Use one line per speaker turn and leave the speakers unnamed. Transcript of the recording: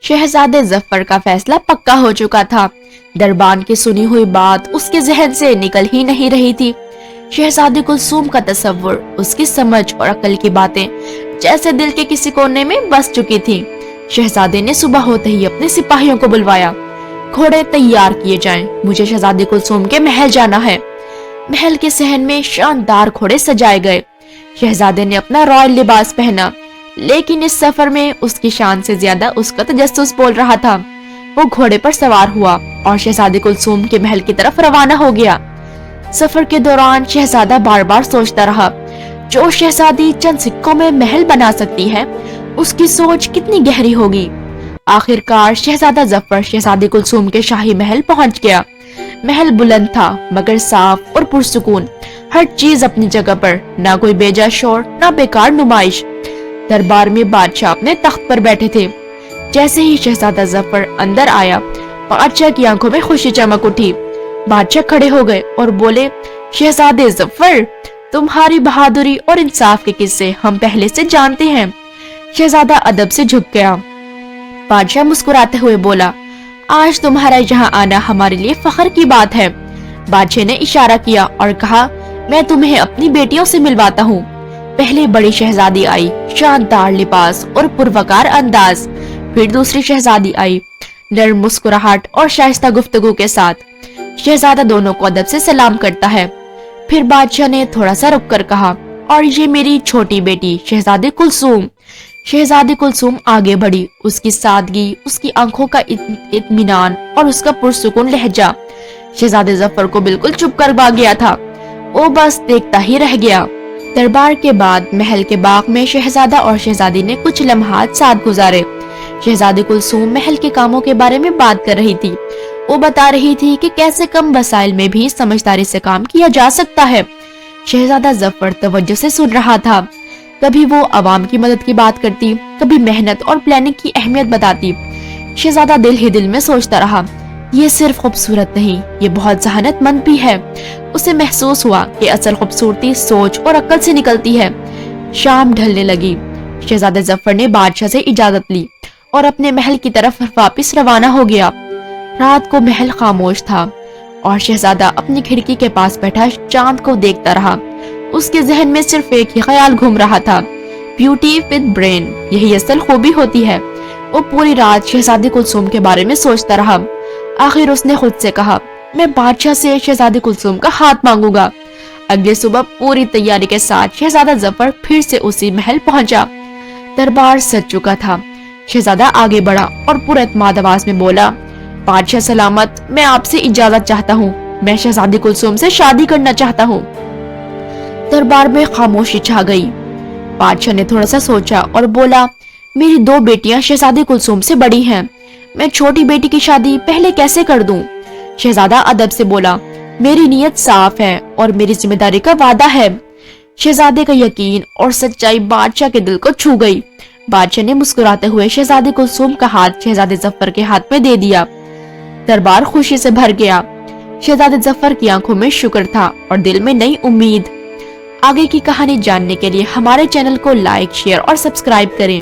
शहजादे जफर का फैसला पक्का हो चुका था। दरबान की सुनी हुई बात उसके जहन से निकल ही नहीं रही थी। शहजादी कुलसूम का तस्वुर, उसकी समझ और अकल की बातें जैसे दिल के किसी कोने में बस चुकी थी। शहजादे ने सुबह होते ही अपने सिपाहियों को बुलवाया। घोड़े तैयार किए जाएं, मुझे शहजादी कुलसूम के महल जाना है। महल के सहन में शानदार घोड़े सजाए गए। शहजादे ने अपना रॉयल लिबास पहना, लेकिन इस सफर में उसकी शान से ज्यादा उसका तजस्सुस बोल रहा था। वो घोड़े पर सवार हुआ और शहजादी कुलसूम के महल की तरफ रवाना हो गया। सफर के दौरान शहजादा बार बार सोचता रहा, जो शहजादी चंद सिक्कों में महल बना सकती है, उसकी सोच कितनी गहरी होगी। आखिरकार शहजादा जफर शहजादी कुलसूम के शाही महल पहुंच गया। महल बुलंद था मगर साफ और पुरसुकून, हर चीज अपनी जगह पर, ना कोई बेजा शोर, ना बेकार नुमाइश। दरबार में बादशाह अपने तख्त पर बैठे थे। जैसे ही शहजादा जफर अंदर आया, बादशाह की आंखों में खुशी चमक उठी। बादशाह खड़े हो गए और बोले, शहजादे जफर, तुम्हारी बहादुरी और इंसाफ के किस्से हम पहले से जानते हैं। शहजादा अदब से झुक गया। बादशाह मुस्कुराते हुए बोला, आज तुम्हारा यहाँ आना हमारे लिए फख्र की बात है। बादशाह ने इशारा किया और कहा, मैं तुम्हें अपनी बेटियों से मिलवाता हूँ। पहले बड़ी शहजादी आई, शानदार लिबास और पुरवकार अंदाज। फिर दूसरी शहजादी आई, नर्म मुस्कुराहट और शाइस्ता गुफ्तगू के साथ। शहजादा दोनों को अदब से सलाम करता है। फिर बादशाह ने थोड़ा सा रुक कर कहा, और ये मेरी छोटी बेटी शहजादी कुलसूम। शहजादी कुलसूम आगे बढ़ी। उसकी सादगी, उसकी आंखों का इत्मीनान और उसका पुरसुकून लहजा शहजादे जफर को बिल्कुल चुप कर गया था। वो बस देखता ही रह गया। दरबार के बाद महल के बाग में शहजादा और शहजादी ने कुछ लम्हात साथ गुजारे। शहजादी कुलसूम महल के कामों के बारे में बात कर रही थी। वो बता रही थी कि कैसे कम वसाइल में भी समझदारी से काम किया जा सकता है। शहजादा जफर तवज्जो से सुन रहा था। कभी वो अवाम की मदद की बात करती, कभी मेहनत और प्लानिंग की अहमियत बताती। शहजादा दिल ही दिल में सोचता रहा, ये सिर्फ खूबसूरत नहीं, ये बहुत जहानतमंद भी है। उसे महसूस हुआ कि असल खूबसूरती सोच और अक्ल से निकलती है। शाम ढलने लगी। शहजादा जफर ने बादशाह से इजाजत ली और अपने महल की तरफ वापस रवाना हो गया। रात को महल खामोश था और शहजादा अपनी खिड़की के पास बैठा चांद को देखता रहा। उसके जहन में सिर्फ एक ही ख्याल घूम रहा था, ब्यूटी विद ब्रेन, यही असल खूबी होती है। वो पूरी रात शहजादी कुलसूम के बारे में सोचता रहा। आखिर उसने खुद से कहा, मैं बादशाह से शहजादी कुलसूम का हाथ मांगूंगा। अगली सुबह पूरी तैयारी के साथ शहजादा जफर फिर से उसी महल पहुंचा। दरबार सज चुका था। शहजादा आगे बढ़ा और पुरएतमाद आवाज में बोला, बादशाह सलामत, मैं आपसे इजाजत चाहता हूँ। मैं शहजादी कुलसूम से शादी करना चाहता हूँ। दरबार में खामोशी छा गई। बादशाह ने थोड़ा सा सोचा और बोला, मेरी दो बेटियां शहजादी कुलसूम से बड़ी हैं। मैं छोटी बेटी की शादी पहले कैसे कर दूं? शहजादा अदब से बोला, मेरी नीयत साफ है और मेरी जिम्मेदारी का वादा है। शहजादे का यकीन और सच्चाई बादशाह के दिल को छू गई। बादशाह ने मुस्कुराते हुए शहजादी कुलसूम का हाथ शहजादे जफर के हाथ में दे दिया। दरबार खुशी से भर गया। शहजादे जफर की आंखों में शुक्र था और दिल में नई उम्मीद। आगे की कहानी जानने के लिए हमारे चैनल को लाइक, शेयर और सब्सक्राइब करें।